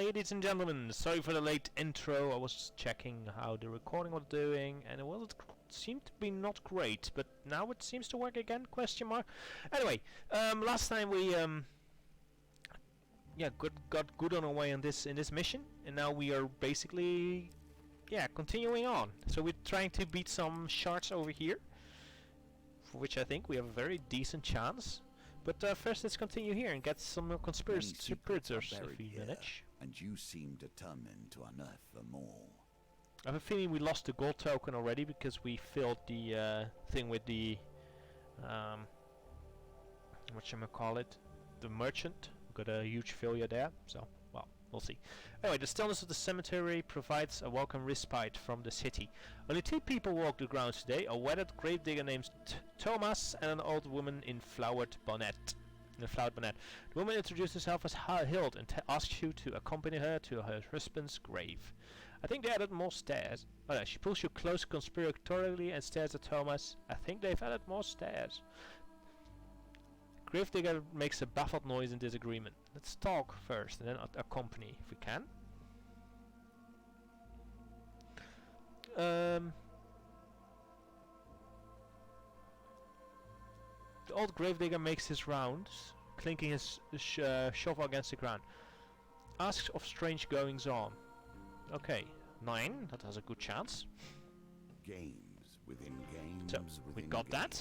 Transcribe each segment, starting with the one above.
ladies and gentlemen, sorry for the late intro. I was checking how the recording was doing, and it seemed to be not great, but now it seems to work again, question mark. Anyway, last time we got good on our way in this mission, and now we are basically continuing on. So we're trying to beat some shards over here, for which I think we have a very decent chance. But first, let's continue here and get some more conspirators if we manage. And you seem determined to unearth them all. I have a feeling we lost the gold token already because we filled the thing with the whatchamacallit, the merchant. We got a huge failure there, so well, we'll see. Anyway, the stillness of the cemetery provides a welcome respite from the city. Only 2 people walk the grounds today: a weathered gravedigger named Thomas and an old woman in flowered bonnet. The woman introduced herself as Hild and asks you to accompany her to her husband's grave. I think they added more stairs. Oh no, she pulls you close conspiratorially and stares at Thomas. I think they've added more stairs. Gravedigger makes a baffled noise in disagreement. Let's talk first and then accompany if we can. The old gravedigger makes his rounds, clinking his shovel against the ground. Asks of strange goings on. Okay, 9, that has a good chance. Games within games. So, we got that.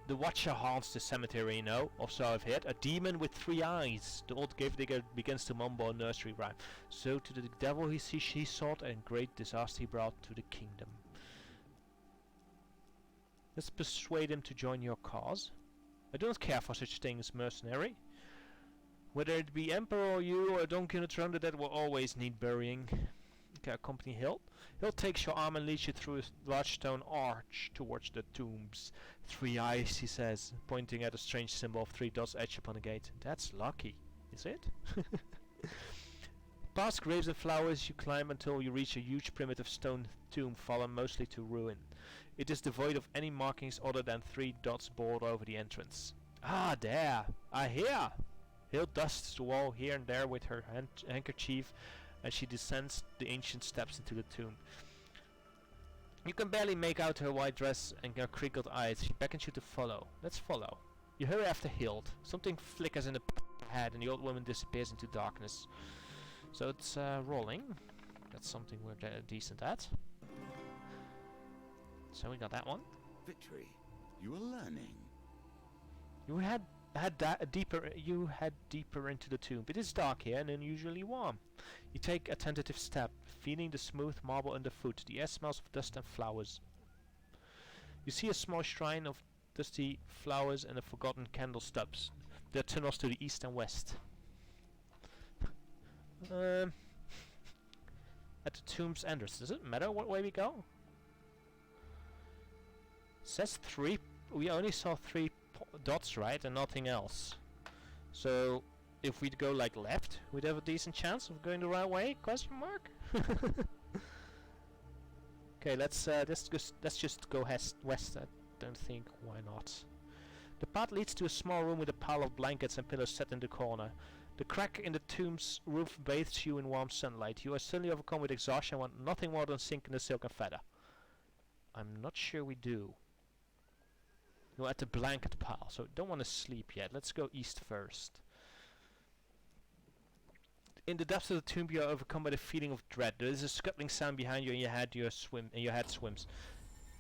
The Watcher haunts the cemetery, you know, or so I've heard. A demon with 3 eyes. The old gravedigger begins to mumble a nursery rhyme. So to the devil he sought, and great disaster he brought to the kingdom. Let's persuade him to join your cause. I do not care for such things, mercenary. Whether it be Emperor or you or a donkey on a throne, that will always need burying. Okay, accompany Hild. Hild takes your arm and leads you through a large stone arch towards the tombs. 3 eyes, he says, pointing at a strange symbol of 3 dots etched upon the gate. That's lucky, is it? Past graves and flowers you climb until you reach a huge primitive stone tomb fallen mostly to ruin. It is devoid of any markings other than 3 dots bored over the entrance. Ah, there! I hear! Hild dusts the wall here and there with her handkerchief as she descends the ancient steps into the tomb. You can barely make out her white dress and her crinkled eyes. She beckons you to follow. Let's follow. You hurry after Hild. Something flickers in the head and the old woman disappears into darkness. So it's rolling. That's something we're decent at. So we got that one. Victory. You are learning. You head deeper into the tomb. It is dark here and unusually warm. You take a tentative step, feeling the smooth marble underfoot. The air smells of dust and flowers. You see a small shrine of dusty flowers and a forgotten candle stubs. There are tunnels to the east and west. At the tomb's entrance. Does it matter what way we go? It says 3. We only saw 3 dots, right, and nothing else. So if we'd go like left, we'd have a decent chance of going the right way? Question mark. Okay, let's just go west. I don't think, why not. The path leads to a small room with a pile of blankets and pillows set in the corner. The crack in the tomb's roof bathes you in warm sunlight. You are suddenly overcome with exhaustion and want nothing more than sink in the silken feather. I'm not sure we do. You're at the blanket pile, so don't want to sleep yet. Let's go east first. In the depths of the tomb, you are overcome by the feeling of dread. There is a scuttling sound behind you, and your head swims.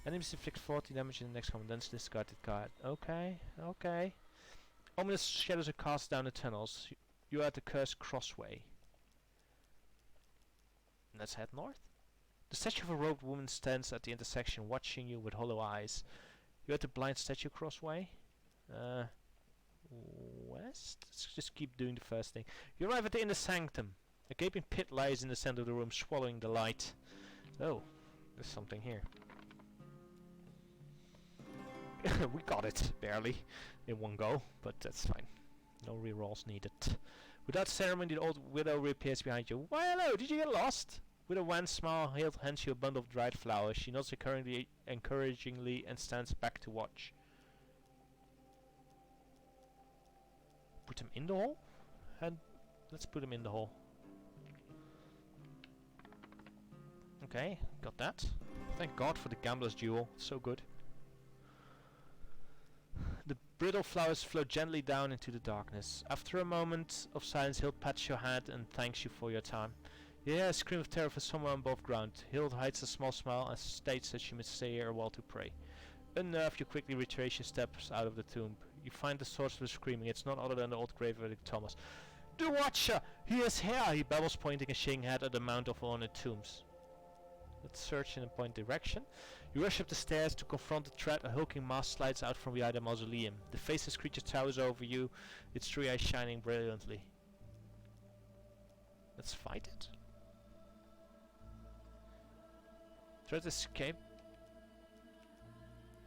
Enemies inflict 40 damage in the next combat. Then discarded card. Okay, okay. Ominous shadows are cast down the tunnels. You are at the cursed crossway. Let's head north. The statue of a robed woman stands at the intersection, watching you with hollow eyes. You're at the blind statue crossway. West? Let's just keep doing the first thing. You arrive at the inner sanctum. A gaping pit lies in the center of the room, swallowing the light. Oh, there's something here. We got it, barely, in one go, but that's fine. No rerolls needed. Without ceremony, the old widow reappears behind you. Why, hello, did you get lost? With a wan smile, Hild hands you a bundle of dried flowers. She nods encouragingly and stands back to watch. put him in the hole? And let's put him in the hole. Okay, got that. Thank God for the gambler's jewel. So good. The brittle flowers float gently down into the darkness. After a moment of silence, Hild pats your hand and thanks you for your time. You hear a scream of terror from somewhere above ground. Hild hides a small smile and states that she must stay here a while to pray. Unnerved, you quickly retrace your steps out of the tomb. You find the source of the screaming. It's none other than the old grave relic Thomas. The Watcher! He is here! He babbles, pointing a shaking head at the mount of honored tombs. Let's search in a point direction. You rush up the stairs to confront the threat. A hulking mask slides out from behind the mausoleum. The faceless creature towers over you, its three eyes shining brilliantly. Let's fight it. Threat escape.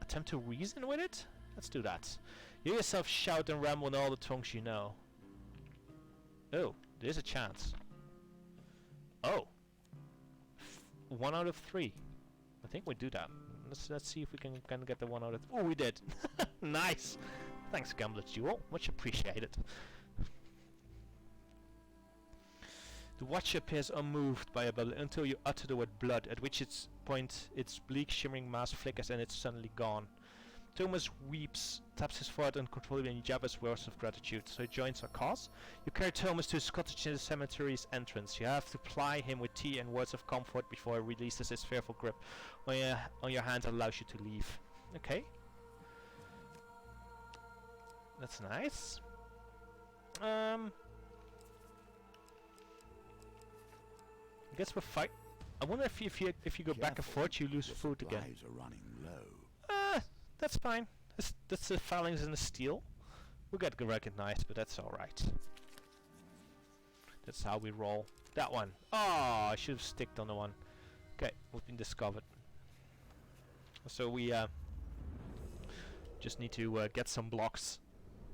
Attempt to reason with it? Let's do that. You yourself shout and ramble in all the tongues you know. Oh, there's a chance. Oh. 1 out of 3. I think we do that. Let's see if we can get the 1 out of... Oh, we did! Nice! Thanks, Gambler's Jewel. Much appreciated. The Watcher appears unmoved by a bubble until you utter the word blood, at which point its bleak shimmering mask flickers and it's suddenly gone. Thomas weeps, taps his forehead uncontrollably and jabbers words of gratitude, so he joins our cause. You carry Thomas to his cottage in the cemetery's entrance. You have to ply him with tea and words of comfort before he releases his fearful grip on your hand and allows you to leave. Okay. That's nice. I guess we'll fight. I wonder if you go back and forth, you lose food again. Supplies are running low. That's fine. That's the filings in the steel. We'll get recognized, but that's alright. That's how we roll. That one. Oh, I should have sticked on the one. Okay, we've been discovered. So we just need to get some blocks.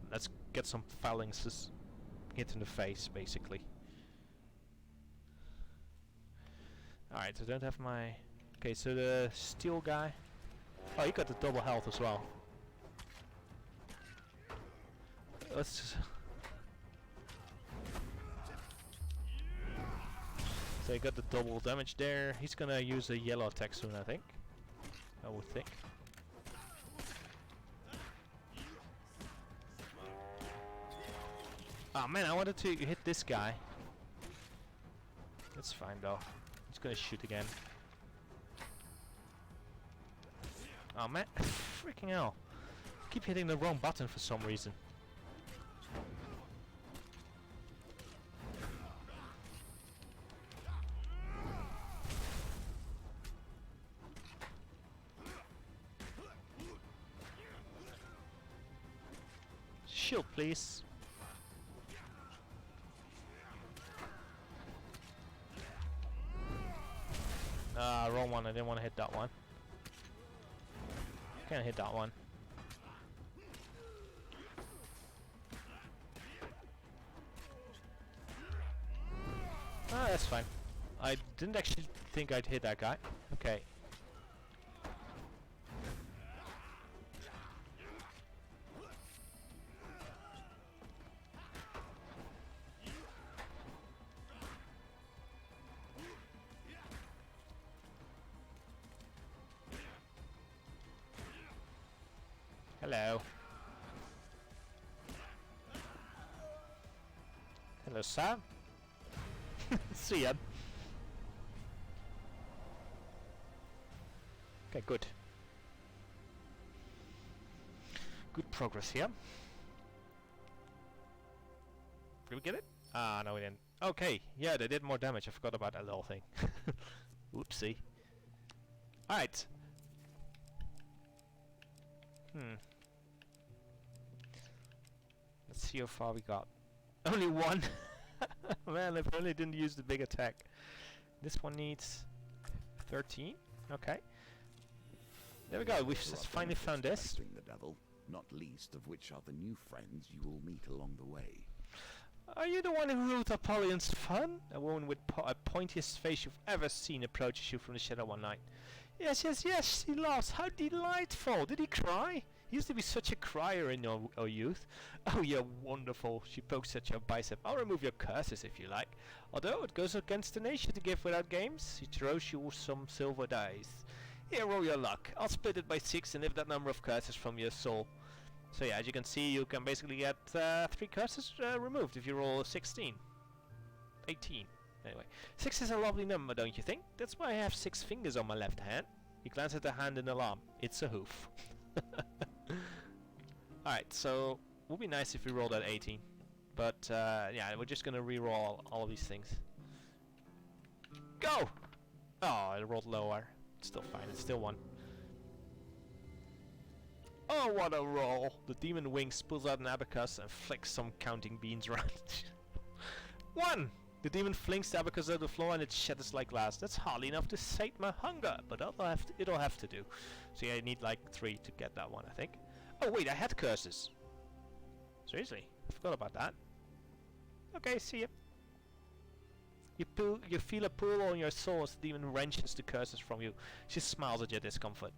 Let's get some phalanxes hit in the face, basically. Alright, I don't have my... Okay, so the steel guy... Oh, he got the double health as well. Let's... So he got the double damage there. He's gonna use a yellow attack soon, I think. I would think. Oh man, I wanted to hit this guy. That's fine though. He's gonna shoot again. Oh man, freaking hell. I keep hitting the wrong button for some reason. Shield, please. Ah, wrong one. I didn't want to hit that one. Can't hit that one. Ah, that's fine. I didn't actually think I'd hit that guy. Okay. Hello. Hello, Sam. See ya. Okay, good. Good progress here. Did we get it? Ah, no we didn't. Okay, yeah, they did more damage. I forgot about that little thing. Whoopsie. Alright. Let's see how far we got. Only one. Man, if I only didn't use the big attack. This one needs 13. Okay. There we go. We've just finally found this. The devil, not least of which are the new friends you will meet along the way. Are you the one who wrote Apollyon's Fun? A woman with a pointiest face you've ever seen approaches you from the shadow one night. Yes, yes, yes, she laughs. How delightful. Did he cry? You used to be such a crier in your youth. Oh, you're wonderful. She pokes at your bicep. I'll remove your curses if you like. Although it goes against the nature to give without games. He throws you some silver dice. Here, roll your luck. I'll split it by 6 and lift that number of curses from your soul. So yeah, as you can see, you can basically get 3 curses removed if you roll a 16. 18. Anyway, 6 is a lovely number, don't you think? That's why I have 6 fingers on my left hand. You glance at the hand in alarm. It's a hoof. Alright, so it would be nice if we rolled at 18. But yeah, we're just gonna re-roll all of these things. Go! Oh, I rolled lower. Still fine, it's still 1. Oh, what a roll! The demon wings pulls out an abacus and flicks some counting beans around. 1! The demon flings the abacus on the floor and it shatters like glass. That's hardly enough to sate my hunger, but it'll have to do. So yeah, I need like 3 to get that one, I think. Oh wait, I had curses. Seriously, I forgot about that. Okay, see ya. You feel a pull on your soul as the demon wrenches the curses from you. She smiles at your discomfort.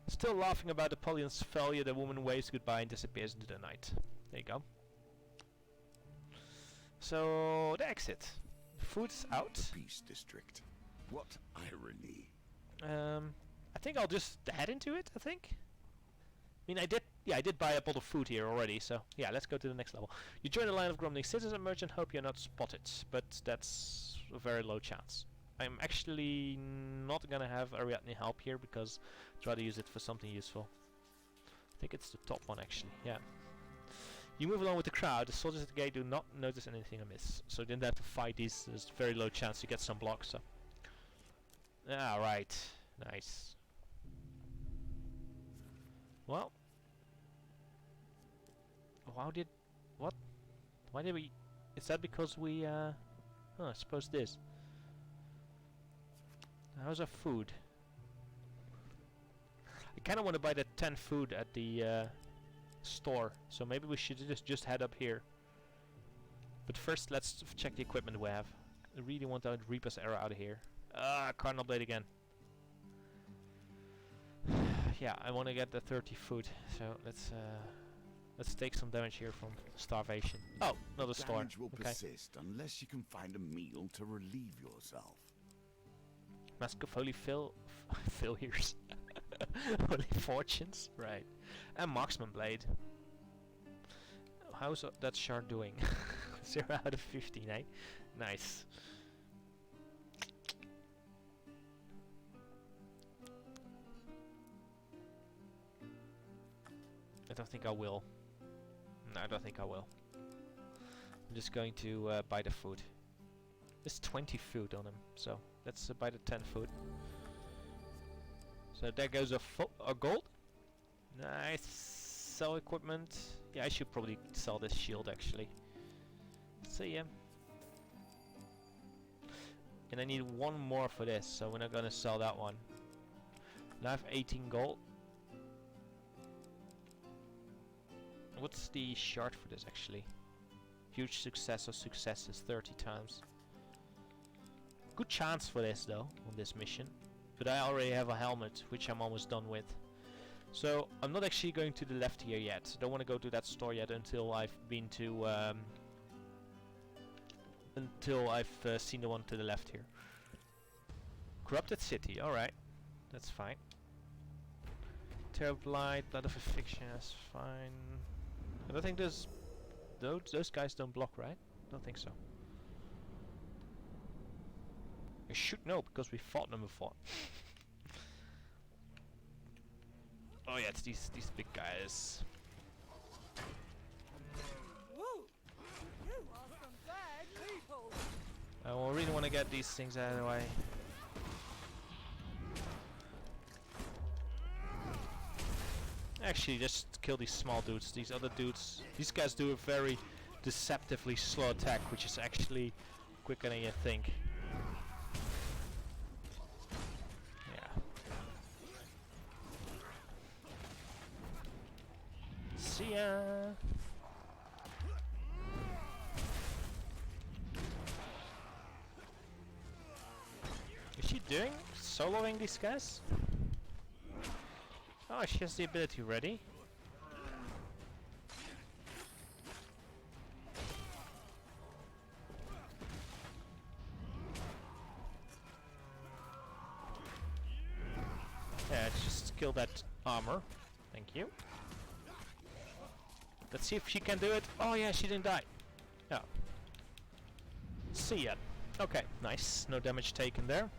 Still laughing about Apollyon's failure, the woman waves goodbye and disappears into the night. There you go. So, the exit. Food's out. The Peace District. What irony. I think I'll just head into it, I think. I mean, I did buy up all the food here already, so yeah, let's go to the next level. You join a line of grumbling citizens, merchant, hope you're not spotted, but that's a very low chance. I'm actually not gonna have Ariadne help here because I'd rather use it for something useful. I think it's the top one actually, yeah. You move along with the crowd. The soldiers at the gate do not notice anything amiss, so you didn't have to fight these. There's very low chance to get some blocks. So, ah, right, nice. Well, why did we? Is that because we? Oh, I suppose this. How's our food? I kind of want to buy the 10 food at the store, so maybe we should just head up here. But first, let's check the equipment we have. I really want that Reaper's Arrow out of here. Ah, Cardinal Blade again. Yeah, I want to get the 30 food, so let's take some damage here from starvation. Oh, another store. Damage will Okay. persist unless you can find a meal to relieve yourself. Mask of Holy Failures. Holy Fortunes, right. And Marksman Blade. How's that shard doing? 0 out of 15, eh? Nice. I don't think I will. No, I don't think I will. I'm just going to buy the food. There's 20 food on him, so let's buy the 10 food. So there goes a gold. Nice. Sell equipment. Yeah, I should probably sell this shield actually. See ya. And I need 1 more for this, so we're not gonna sell that one. And I have 18 gold. What's the shard for this actually? Huge success or successes 30 times. Good chance for this though, on this mission. But I already have a helmet, which I'm almost done with. So I'm not actually going to the left here yet. I don't want to go to that store yet until I've been to seen the one to the left here. Corrupted City, alright. That's fine. Terrible Light, Blood of Affliction, that's fine. I don't think those guys don't block, right? Don't think so. I should know because we fought them before. Oh yeah, it's these big guys. Whoa! You are some bad people. I really want to get these things out of the way. Actually, just kill these small dudes. These other dudes, these guys do a very deceptively slow attack, which is actually quicker than you think. Yeah. See ya. Is she doing soloing these guys? Oh, she has the ability ready. Yeah, just kill that armor. Thank you. Let's see if she can do it. Oh yeah, she didn't die. Yeah. See ya. Okay, nice. No damage taken there.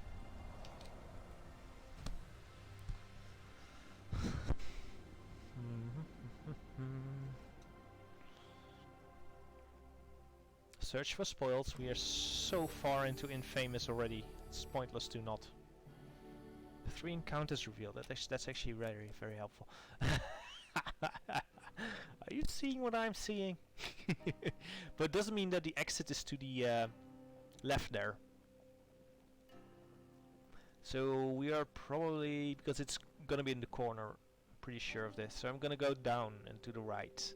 Search for spoils. We are so far into Infamous already. It's pointless to not. 3 encounters revealed. That's actually very, very helpful. Are you seeing what I'm seeing? But it doesn't mean that the exit is to the left there. So we are probably, because it's gonna be in the corner, pretty sure of this. So I'm gonna go down and to the right.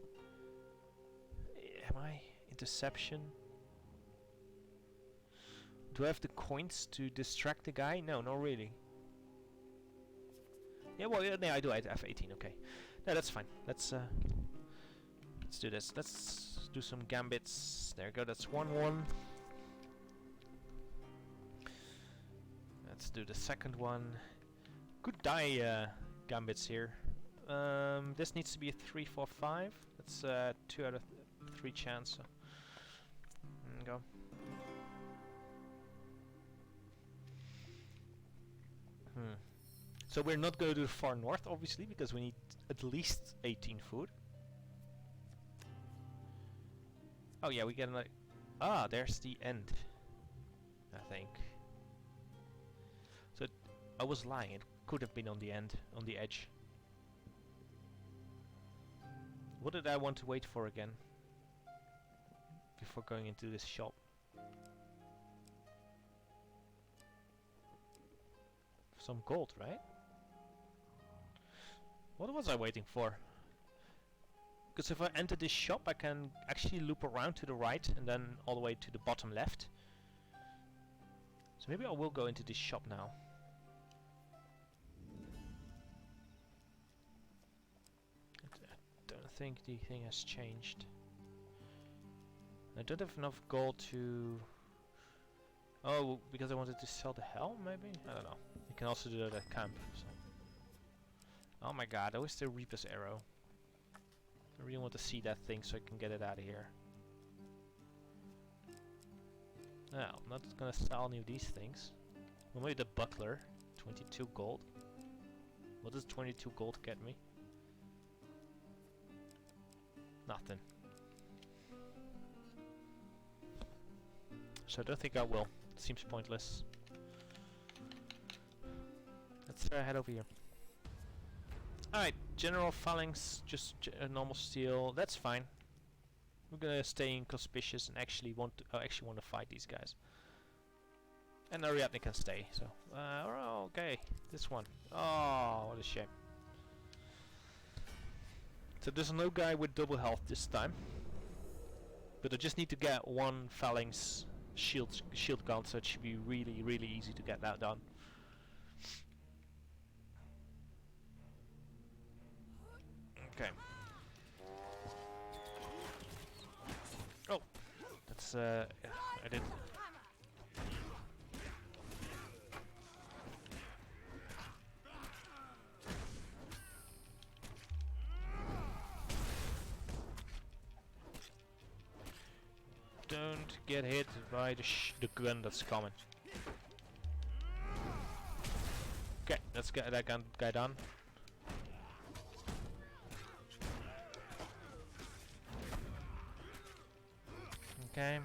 Am I? Interception? Do I have the coins to distract the guy? No, not really. Yeah, well, yeah, I do. I have 18. Okay, no, that's fine. Let's do this. Let's do some gambits. There we go. That's 1-1. Let's do the second one. Good die gambits here. This needs to be a 3-4-5. That's 2 out of 3 chance. So. Go. So we're not going to do the far north, obviously, because we need at least 18 food. Oh yeah, we get another... Ah, there's the end, I think. So I was lying, it could have been on the end, on the edge. What did I want to wait for again? Before going into this shop. Some gold, right? What was I waiting for? Because if I enter this shop, I can actually loop around to the right and then all the way to the bottom left. So maybe I will go into this shop now. I don't think the thing has changed. I don't have enough gold to... Oh, because I wanted to sell the helm, maybe? I don't know. You can also do that at camp. So. Oh my god, that was the Reaper's arrow. I really want to see that thing so I can get it out of here. No, I'm not gonna sell any of these things. Well, maybe the buckler. 22 gold. What does 22 gold get me? Nothing. So I don't think I will. It seems pointless. Let's head over here. Alright, general phalanx, just normal steel. That's fine. We're gonna stay inconspicuous and actually want to fight these guys. And Ariadne can stay. So, okay, this one. Oh, what a shame. So there's no guy with double health this time. But I just need to get one phalanx shield gun, so it should be really, really easy to get that done. Okay. Oh, that's I did. Don't get hit by the gun that's coming. Okay, let's get that guy done. Okay.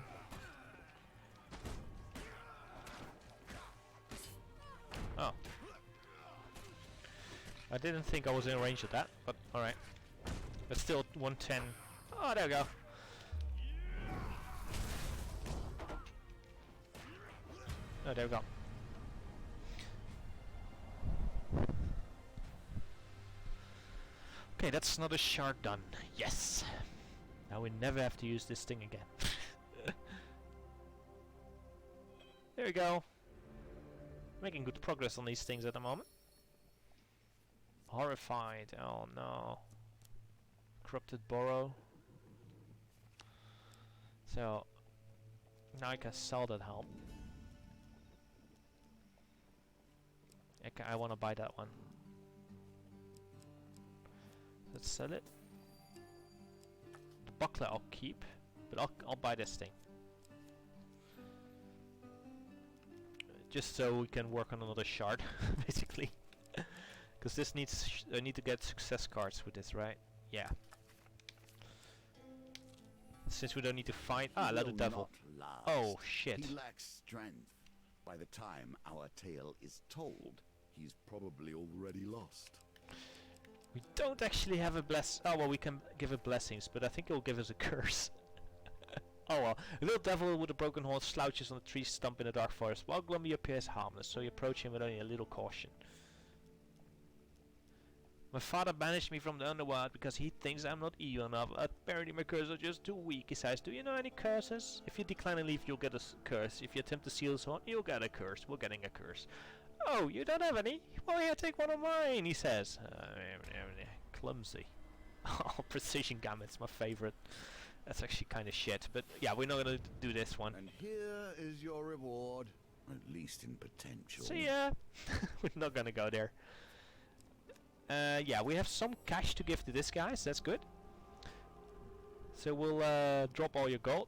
Oh. I didn't think I was in range of that, but alright. But still 110. Oh, there we go. Oh, there we go. Okay, that's another shard done. Yes! Now we never have to use this thing again. There we go. Making good progress on these things at the moment. Horrified. Oh no. Corrupted Burrow. So now I can sell that helm. Okay, I want to buy that one. Let's sell it. The buckler I'll keep, but I'll buy this thing. Just so we can work on another shard, basically. Because this needs, I need to get success cards with this, right? Yeah. Since we don't need to fight. Ah, Leather Devil. Oh shit. He lacks strength. By the time our tale is told, he's probably already lost. We don't actually have a bless. Oh well, we can give it blessings, but I think it'll give us a curse. Oh well. A little devil with a broken horn slouches on a tree stump in the dark forest, while Glumby appears harmless, so you approach him with only a little caution. My father banished me from the underworld because he thinks I'm not evil enough. Apparently my curses are just too weak. He says, do you know any curses? If you decline and leave, you'll get a curse. If you attempt to steal his horn, you'll get a curse. We're getting a curse. Oh, you don't have any? Well, here, take one of mine, he says. Clumsy. Oh, precision gamut's my favorite. That's actually kind of shit, but yeah, we're not gonna do this one. And here is your reward, at least in potential. See ya! We're not gonna go there. Yeah, we have some cash to give to this guy, so that's good. So we'll drop all your gold.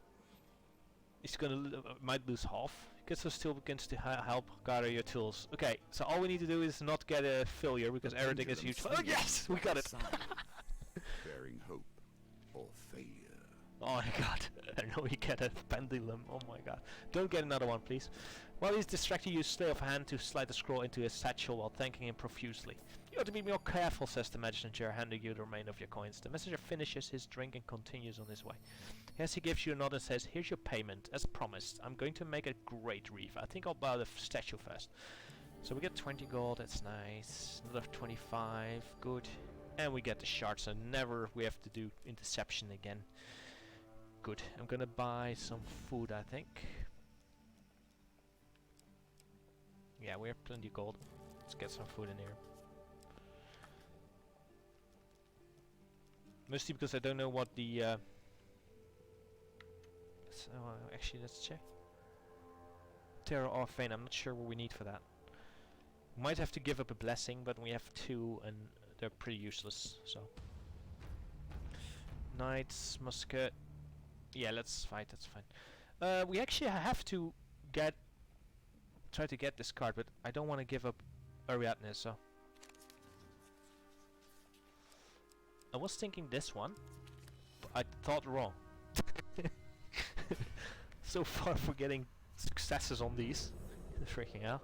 He's gonna might lose half. Because still begins to help gather your tools. Okay, so all we need to do is not get a failure because everything is huge. Oh yes, we got it. Bearing hope or failure. Oh my god, I know we get a pendulum. Oh my god. Don't get another one, please. While he's distracted, you slip of hand to slide the scroll into his satchel while thanking him profusely. You ought to be more careful, says the messenger, handing you the remainder of your coins. The messenger finishes his drink and continues on his way. Yes, he gives you a nod and says, here's your payment, as promised. I'm going to make a great reef. I think I'll buy the statue first. So we get 20 gold, that's nice. Another 25, good. And we get the shards, so never we have to do interception again. Good. I'm gonna buy some food, I think. Yeah, we have plenty of gold. Let's get some food in here. Mostly because I don't know what the... actually, let's check. Terror or Fane, I'm not sure what we need for that. We might have to give up a blessing, but we have 2 and they're pretty useless, so... Knights, musket... Yeah, let's fight, that's fine. We actually have to try to get this card, but I don't want to give up Ariadne, so... I was thinking this one, but I thought wrong. So far for getting successes on these. Freaking hell.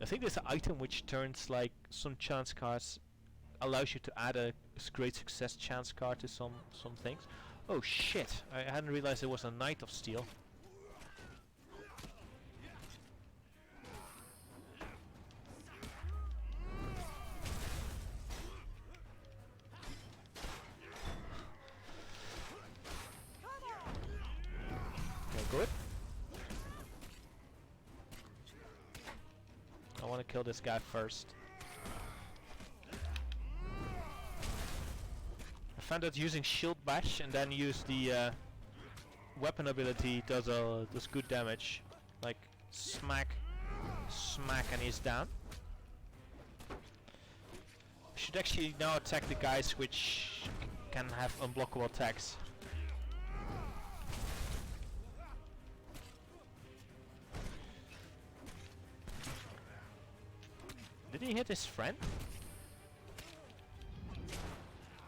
I think there's an item which turns like some chance cards, allows you to add a great success chance card to some things. Oh shit, I hadn't realized there was a Knight of Steel. Good. I want to kill this guy first. I found that using Shield Bash and then use the weapon ability does good damage. Like smack, smack, and he's down. Should actually now attack the guys which can have unblockable attacks. Did he hit his friend?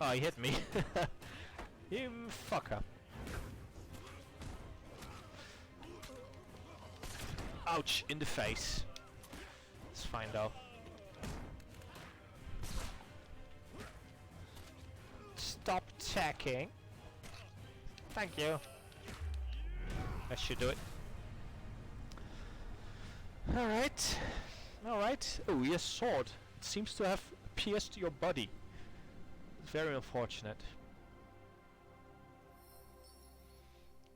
Oh, he hit me. You fucker. Ouch, in the face. It's fine though. Stop attacking. Thank you. That should do it. Alright. Alright. Oh, yes, sword. It seems to have pierced your body. Very unfortunate.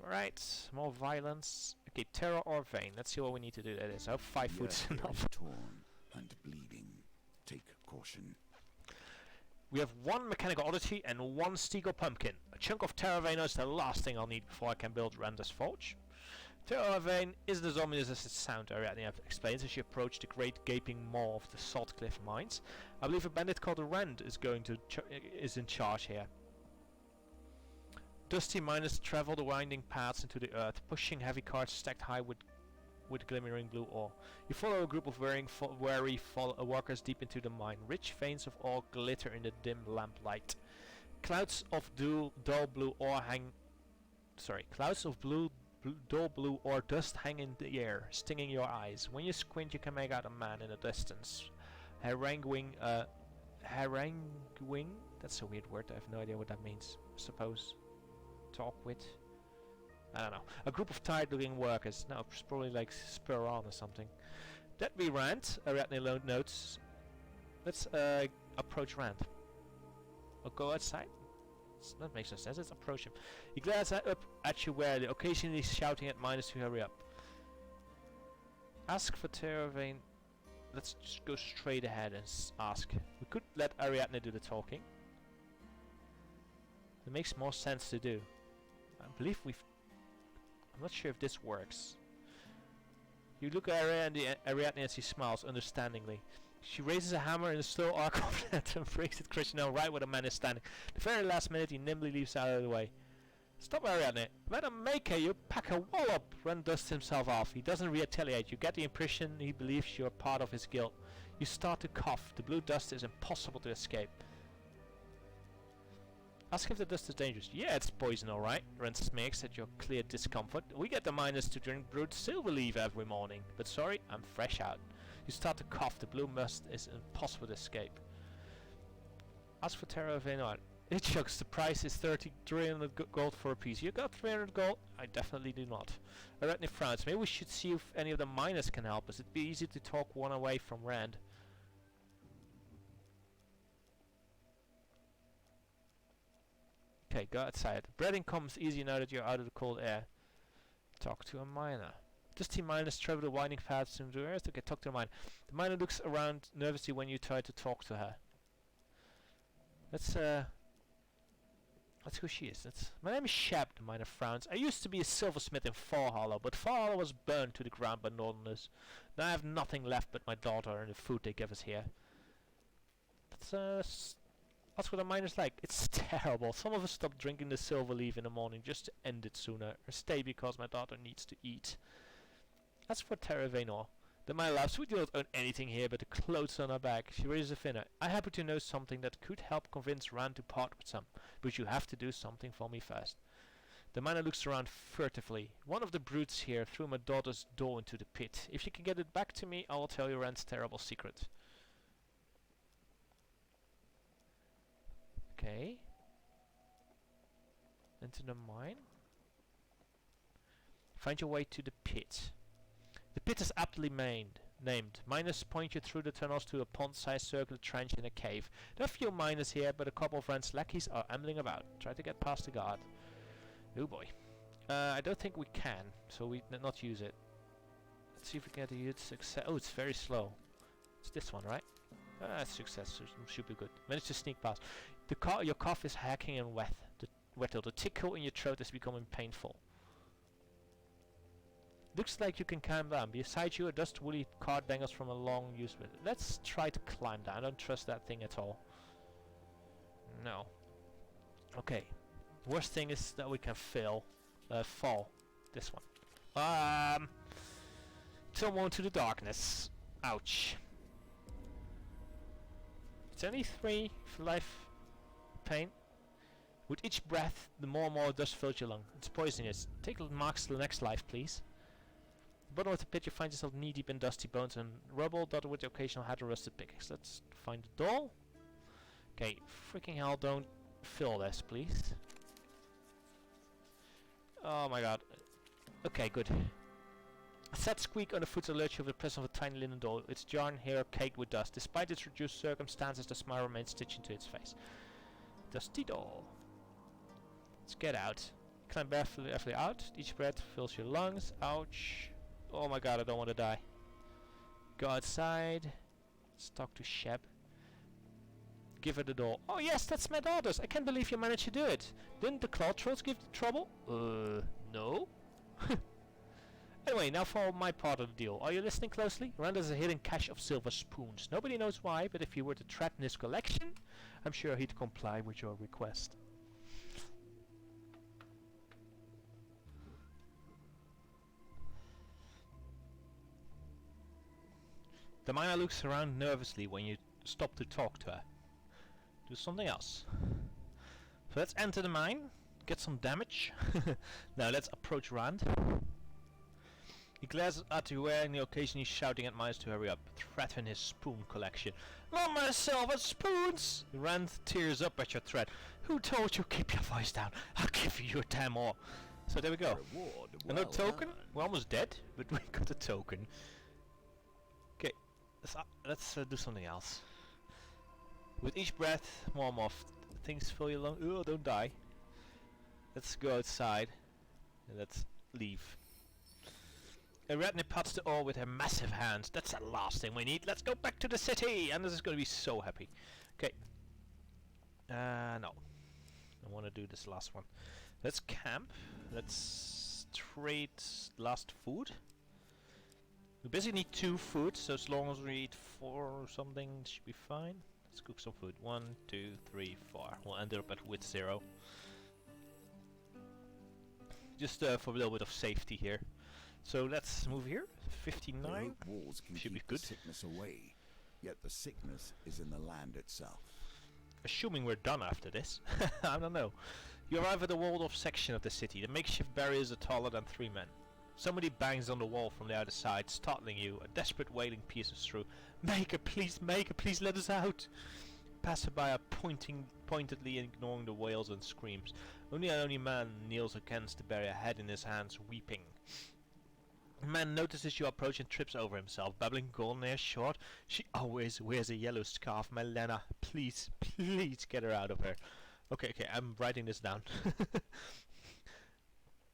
Alright, more violence. Okay, terror or vein. Let's see what we need to do that is. I hope 5 The foot's earth here enough. is torn and bleeding. Take caution. We have 1 mechanical oddity and 1 Steagall pumpkin. A chunk of terror vein is the last thing I'll need before I can build Randa's Forge. Terror vein isn't as ominous as it sounds, Ariadne explains as she approached the great gaping maw of the Salt Cliff mines. I believe a bandit called Rand is in charge here. Dusty miners travel the winding paths into the earth, pushing heavy carts stacked high with glimmering blue ore. You follow a group of wary workers deep into the mine. Rich veins of ore glitter in the dim lamplight. Clouds of dull blue ore dull blue or dust hang in the air, stinging your eyes. When you squint, you can make out a man in the distance, haranguing. That's a weird word. I have no idea what that means. Suppose talk with. I don't know. A group of tired-looking workers. No, it's probably like spur on or something. That be Rand. Ariadne notes. Let's approach Rand. Or go outside. That makes no sense. Let's approach him. He glares up at you warily, occasionally shouting at miners to hurry up. Ask for terror vein. Let's just go straight ahead and ask. We could let Ariadne do the talking. It makes more sense to do. I believe I'm not sure if this works. You look at Ariadne and she smiles understandingly. She raises a hammer in a slow arc of that and brings it crashing down right where the man is standing. The very last minute he nimbly leaps out of the way. Stop, Ariadne. Madam Maker, you pack a wallop! Rand dusts himself off. He doesn't retaliate. You get the impression he believes you're part of his guild. You start to cough. The blue dust is impossible to escape. Ask if the dust is dangerous. Yeah, it's poison, alright. Rand smirks at your clear discomfort. We get the miners to drink brewed silver leaf every morning. But sorry, I'm fresh out. You start to cough. The blue mist is impossible to escape. Ask for terror vein art. It chucks. The price is 300 gold for a piece. You got 300 gold? I definitely do not. Ariadne frowns. Maybe we should see if any of the miners can help us. It'd be easy to talk one away from Rand. Okay, go outside. Breathing comes easy now that you're out of the cold air. Talk to a miner. Dusty miners travel the winding paths into the earth. Okay, talk to a miner. The miner looks around nervously when you try to talk to her. That's who she is. My name is Shep, the miner frowns. I used to be a silversmith in Fall Hollow, but Fall Hollow was burned to the ground by Northerners. Now I have nothing left but my daughter and the food they give us here. That's what a miner's like. It's terrible. Some of us stop drinking the silver leaf in the morning just to end it sooner, or stay because my daughter needs to eat. That's for Terra Venor. The miner laughs. We do not own anything here but the clothes on our back. She raises a finger. I happen to know something that could help convince Rand to part with some, but you have to do something for me first. The miner looks around furtively. One of the brutes here threw my daughter's doll into the pit. If you can get it back to me, I will tell you Rand's terrible secret. Okay. Into the mine. Find your way to the pit. The pit is aptly named. Miners point you through the tunnels to a pond-sized circular trench in a cave. There are few miners here, but a couple of Rand's lackeys are ambling about. Try to get past the guard. Oh boy. I don't think we can, so we not use it. Let's see if we can get a huge success. Oh, it's very slow. It's this one, right? Success, so should be good. Managed to sneak past. Your cough is hacking and wetted. The tickle in your throat is becoming painful. Looks like you can climb down. Beside you, a dust woolly cart dangles from a long used window. Let's try to climb down. I don't trust that thing at all. No. Okay. Worst thing is that we can fall. This one. Turn to the darkness. Ouch. It's only 3 for life pain. With each breath, the more and more dust fills your lung. It's poisonous. Take marks to the next life, please. At the bottom of the pit, you find yourself knee-deep in dusty bones and rubble, dotted with the occasional hat and rusted pickaxe. Let's find the doll. Okay, freaking hell, don't fill this, please. Oh my god. Okay, good. A sad squeak on the foot alerts you of the presence of a tiny linen doll. Its jar and hair caked with dust. Despite its reduced circumstances, the smile remains stitched into its face. Dusty doll. Let's get out. Climb carefully out. Each breath fills your lungs. Ouch. Oh my god, I don't want to die. Go outside. Let's talk to Shep. Give her the doll. Oh yes, that's my daughter's. I can't believe you managed to do it. Didn't the Claw Trolls give you trouble? No. Anyway, now for my part of the deal. Are you listening closely? Rand has a hidden cache of silver spoons. Nobody knows why, but if you were to threaten his collection, I'm sure he'd comply with your request. The miner looks around nervously when you stop to talk to her. Do something else. So let's enter the mine, get some damage. Now let's approach Rand. He glares at you and occasionally shouting at miners to hurry up. Threaten his spoon collection. Not my silver spoons! Rand tears up at your threat. Who told you keep your voice down? I'll give you 10 more. So there we go. Reward Another well token? earned. We're almost dead, but we got a token. Okay, let's do something else. With each breath, more and more things fill your lungs. Oh, don't die. Let's go outside and let's leave. Ariadne pats the ore with her massive hands. That's the last thing we need. Let's go back to the city. Anders is going to be so happy. Okay. No. I want to do this last one. Let's camp. Let's trade last food. We basically need 2 food, so as long as we eat 4 or something, it should be fine. Let's cook some food. 1, 2, 3, 4. We'll end up with 0. Just for a little bit of safety here. So let's move here. The 59. oak walls can Should be keep good. the sickness away, yet the sickness is in the land itself. Assuming we're done after this. I don't know. You arrive at the walled-off section of the city. The makeshift barriers are taller than 3 men. Somebody bangs on the wall from the other side, startling you. A desperate wailing pierces through. Maker, please, let us out! Passerby are pointedly ignoring the wails and screams. Only a lonely man kneels against the barrier, head in his hands, weeping. The man notices you approach and trips over himself, babbling golden hair short. She always wears a yellow scarf, my Lena. Please get her out of here. Okay, I'm writing this down.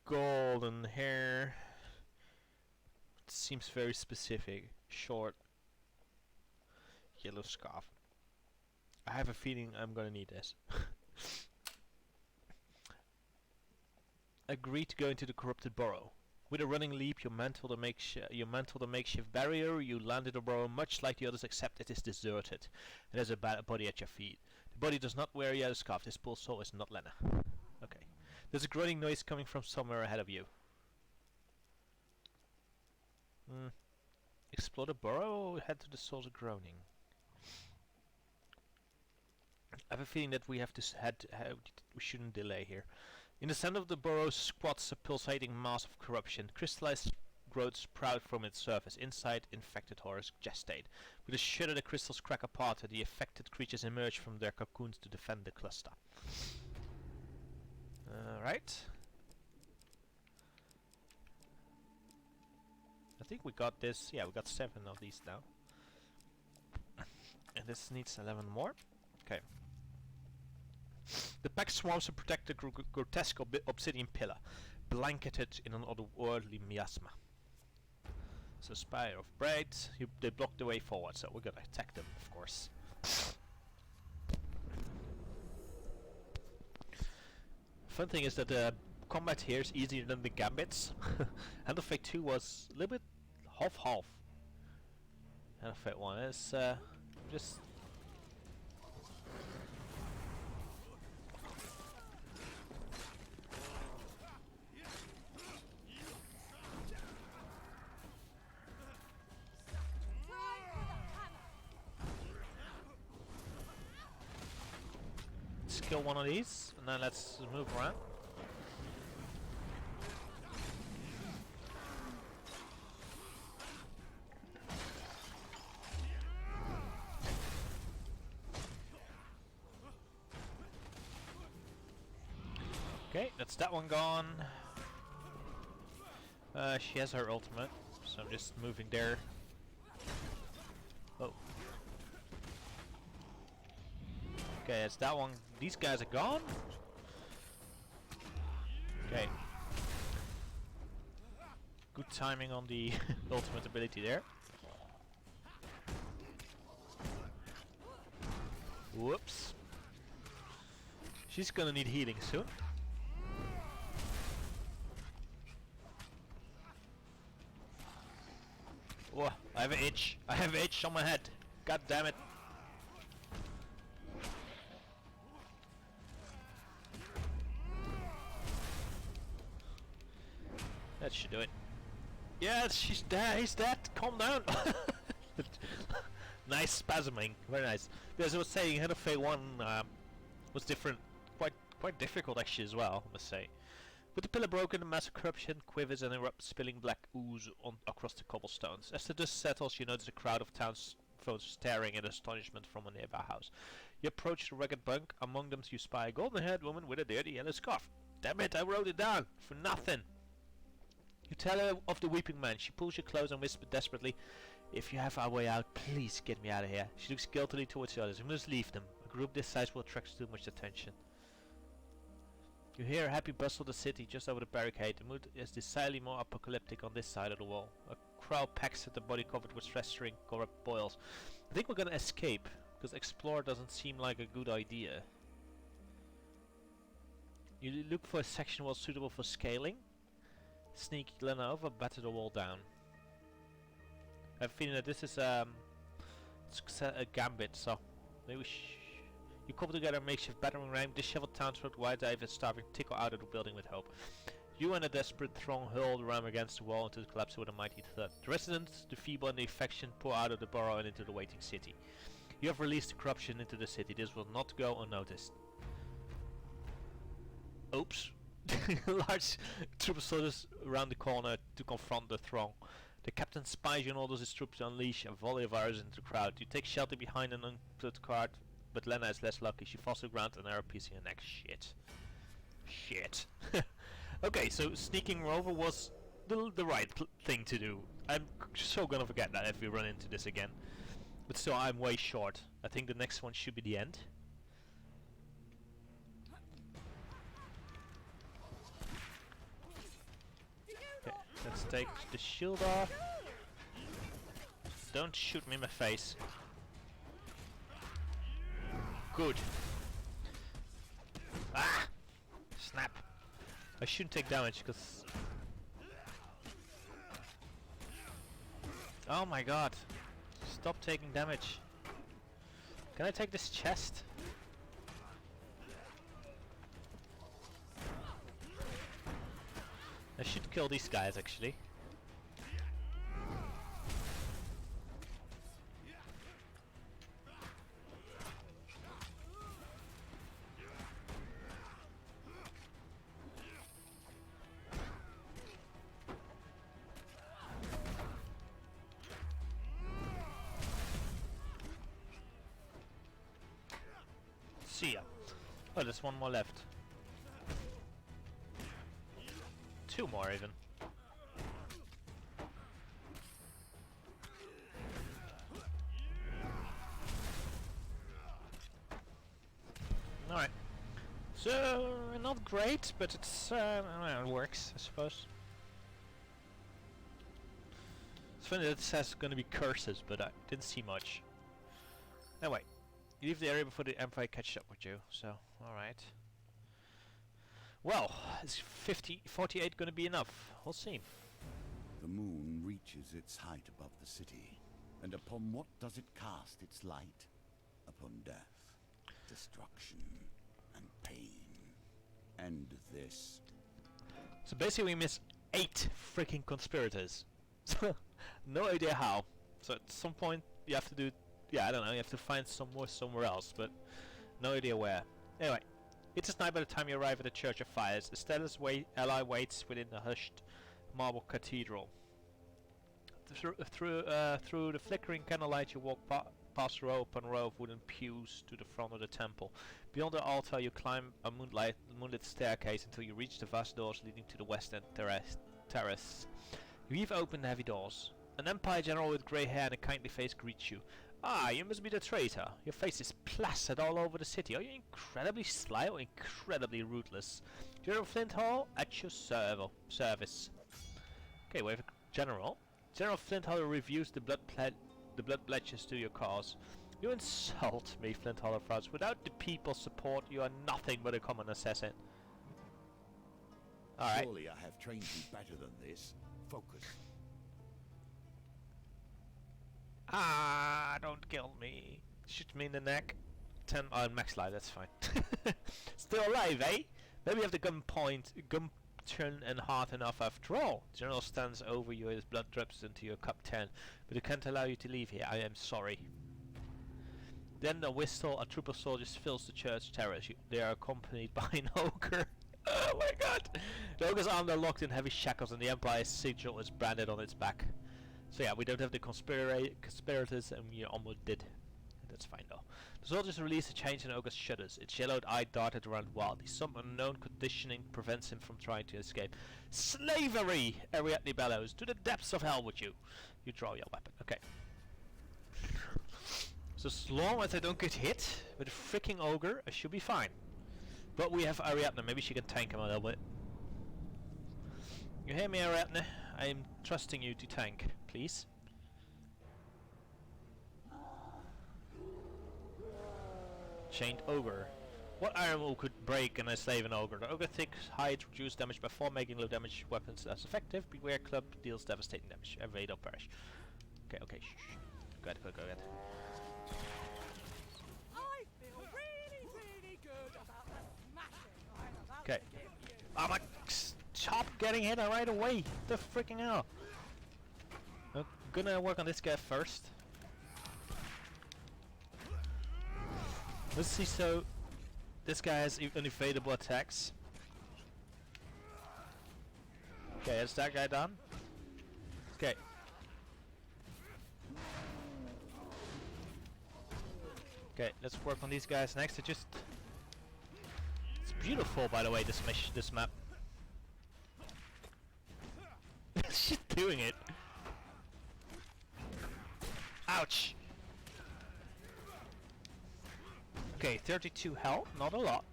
Golden hair. It seems very specific. Short. Yellow scarf. I have a feeling I'm gonna need this. Agree to go into the corrupted burrow. With a running leap, you mantle the makeshift barrier. You land in the burrow much like the others, except it is deserted. And there's a body at your feet. The body does not wear a yellow scarf. This poor soul is not Lena. Okay. There's a grunting noise coming from somewhere ahead of you. Explore the burrow or head to the source of groaning? I have a feeling that we have to we shouldn't delay here. In the center of the burrow squats a pulsating mass of corruption. Crystallized growths sprout from its surface. Inside, infected horrors gestate. With a shudder, the crystals crack apart and the affected creatures emerge from their cocoons to defend the cluster. Alright. I think we got this. Yeah, we got 7 of these now. And this needs 11 more. Okay. The pack swarms to protect the grotesque obsidian pillar, blanketed in an otherworldly miasma. So Spire of Bright, they block the way forward, so we're gonna attack them, of course. Fun thing is that the combat here is easier than the gambits. Hand of Fate 2 was a little bit half-half. Hand of Fate 1 is just... kill one of these, and then let's move around. Okay, that's that one gone. She has her ultimate, so I'm just moving there. Oh. Okay, it's that one. These guys are gone. Okay. Good timing on the ultimate ability there. Whoops. She's gonna need healing soon. Whoa, I have an itch. I have an itch on my head. God damn it. That should do it. Yes, she's dead. He's dead. Calm down. Nice spasming. Very nice. As I was saying, Head of Fate 1 was different. Quite difficult actually as well, I must say. With the pillar broken, the massive corruption quivers and erupts, spilling black ooze across the cobblestones. As the dust settles, you notice a crowd of townsfolk staring in astonishment from a nearby house. You approach the ragged bunk. Among them you spy a golden-haired woman with a dirty yellow scarf. Damn it, I wrote it down! For nothing! You tell her of the weeping man. She pulls you close and whispers desperately, "If you have our way out, please get me out of here." She looks guiltily towards the others. "We must leave them. A group this size will attract too much attention." You hear a happy bustle of the city just over the barricade. The mood is decidedly more apocalyptic on this side of the wall. A crowd packs at the body covered with festering corrupt boils. I think we're gonna escape, because explore doesn't seem like a good idea. You look for a section wall suitable for scaling. Sneak Lena over, batter the wall down. I have a feeling that this is a gambit, so maybe you couple together a makeshift battering ram, disheveled townsfolk, wide-eyed and starving, tickle out of the building with hope. You and a desperate throng hurl the ram against the wall until it collapses with a mighty thud. The residents, the feeble and the affection, pour out of the borough and into the waiting city. You have released the corruption into the city. This will not go unnoticed. Oops. Large troop of soldiers around the corner to confront the throng. The captain spies you and orders his troops to unleash a volley of arrows into the crowd. You take shelter behind an unplugged cart, but Lena is less lucky. She falls to the ground, an arrow piercing her neck. Shit. Okay, so sneaking over was the right thing to do. I'm so gonna forget that if we run into this again. But still, I'm way short. I think the next one should be the end. Okay, let's take the shield off. Don't shoot me in my face. Good. Ah! Snap. I shouldn't take damage because... Oh my god. Stop taking damage. Can I take this chest? I should kill these guys actually. See ya. Oh, there's one more left. Two more even. Alright. So, not great, but it's, I don't know, it works, I suppose. It's funny that it says gonna be curses, but I didn't see much. Anyway. You leave the area before the Empire catches up with you, so, alright. Well, is 48 gonna be enough? We'll see. The moon reaches its height above the city, and upon what does it cast its light? Upon death, destruction, and pain. And this. So basically we miss 8 freaking conspirators. No idea how. So at some point you have to do... Yeah, I don't know, you have to find some more somewhere else, but no idea where. Anyway, it is night by the time you arrive at the Church of Fires. A steadless ally waits within the hushed marble cathedral. Through the flickering candlelight you walk past row upon row of wooden pews to the front of the temple. Beyond the altar you climb a moonlit staircase until you reach the vast doors leading to the west end terrace. You heave open the heavy doors. An Empire general with grey hair and a kindly face greets you. Ah, you must be the traitor. Your face is plastered all over the city. Are you incredibly sly or incredibly ruthless? General Flinthall, at your service. Okay, we have a general. General Flinthall reviews the blood pledges to your cause. You insult me, Flinthall frowns. Without the people's support, you are nothing but a common assassin. Alright. Surely I have trained you better than this. Focus. Ah, don't kill me. Shoot me in the neck. 10 max life, that's fine. Still alive, eh? Maybe you have the gun turn and hard enough after all. The general stands over you, his blood drips into your cup 10. But I can't allow you to leave here. I am sorry. Then the whistle, a troop of soldiers fills the church terrace. They are accompanied by an ogre. Oh my god! The ogre's arms are locked in heavy shackles and the Empire's sigil is branded on its back. So yeah, we don't have the conspirators and we almost did. That's fine though. The soldiers release a change and ogre shudders. Its yellowed eye darted around wildly. Some unknown conditioning prevents him from trying to escape. Slavery! Ariadne bellows. To the depths of hell with you. You draw your weapon. Okay. So as long as I don't get hit with a freaking ogre, I should be fine. But we have Ariadne. Maybe she can tank him a little bit. You hear me, Ariadne? I am trusting you to tank, please. Chained ogre. What iron wool could break and enslave an ogre? The ogre thick hide reduce damage by 4, making low damage weapons less effective. Beware club deals devastating damage. Evade or perish. Okay, okay, shh. Go ahead, go ahead. I feel really good about the smashing I'm about Okay. to give you. I'm like, stop getting hit right away. The freaking hell. I'm gonna work on this guy first. Let's see, so this guy has unevadable attacks. Okay, that's that guy done. Okay. Okay, let's work on these guys next. It's beautiful, by the way, this map. She's doing it. Ouch. Okay, 32 health, not a lot.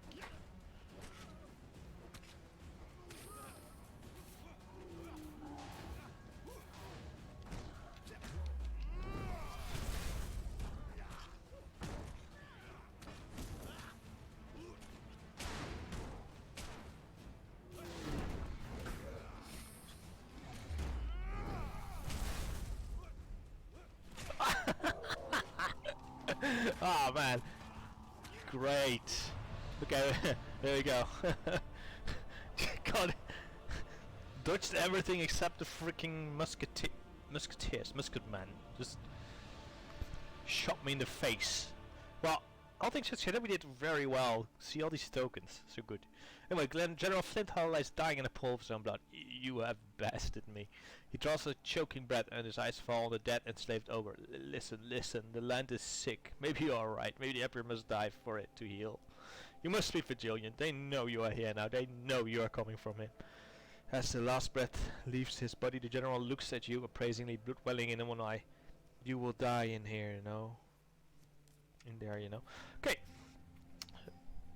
Oh man. Great. Okay, there we go. God, dodged everything except the freaking musketman. Just shot me in the face. Well, all things considered, we did very well. See all these tokens, so good. Anyway, General Flinthall lies dying in a pool of his own blood. You have bested me. He draws a choking breath and his eyes fall on the dead enslaved ogre. Listen, the land is sick. Maybe you're alright. Maybe the Emperor must die for it to heal. You must be vigilant. They know you are here now. They know you are coming from him. As the last breath leaves his body, the general looks at you appraisingly, blood welling in one eye. You will die in here, you know. In there, you know. Okay.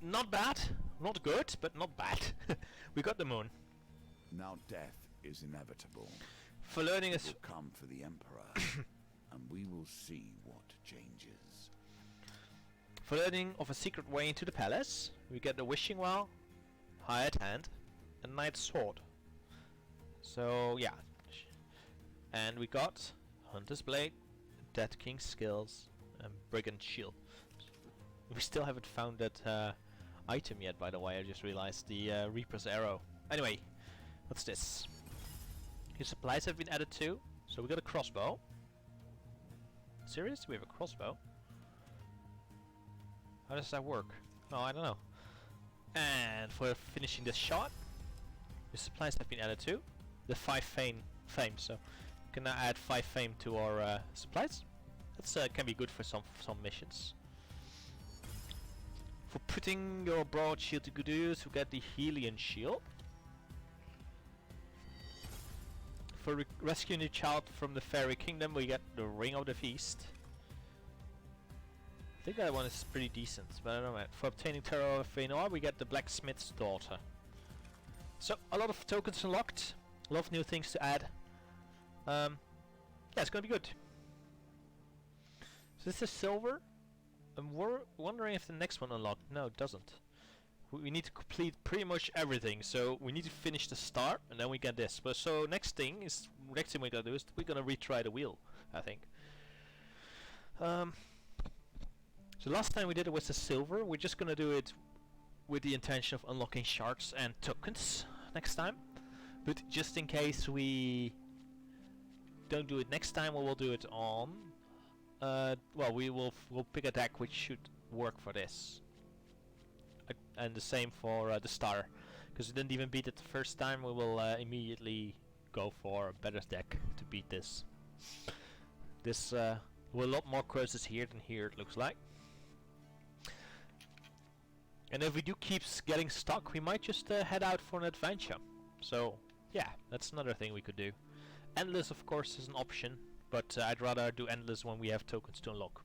Not bad. Not good, but not bad. We got the moon. Now death is inevitable. For learning It will come for the Emperor, and we will see what changes. For learning of a secret way into the palace, we get the wishing well, hired hand, and knight's sword. So yeah, and we got hunter's blade, dead king's skills, and brigand shield. We still haven't found that item yet, by the way. I just realized the Reaper's arrow. Anyway, what's this? His supplies have been added too. So we got a crossbow. Serious? We have a crossbow? How does that work? No, I don't know. And for finishing this shot, the supplies have been added too. The 5 fame, so we can now add 5 fame to our supplies. That can be good for some missions. For putting your broad shield to good use, we get the Helion shield. For rescuing a child from the fairy kingdom, we get the Ring of the Feast. I think that one is pretty decent, but I don't know. For obtaining Terror Fëanor, we get the Blacksmith's Daughter. So, a lot of tokens unlocked. A lot of new things to add. Yeah, it's gonna be good. So this is silver. I'm wondering if the next one unlocked. No, it doesn't. We need to complete pretty much everything. So we need to finish the star, and then we get this. But so next thing we're gonna do is we're gonna retry the wheel, I think. So last time we did it with the silver. We're just gonna do it with the intention of unlocking shards and tokens next time. But just in case we don't do it next time, we will do it on. Well, we'll pick a deck which should work for this. And the same for the star, because we didn't even beat it the first time. We will immediately go for a better deck to beat this. This will a lot more crosses here than here, it looks like. And if we do keep getting stuck, we might just head out for an adventure. So yeah, that's another thing we could do. Endless, of course, is an option, but I'd rather do endless when we have tokens to unlock.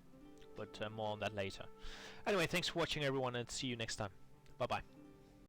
But more on that later. Anyway, thanks for watching everyone, and see you next time. Bye bye.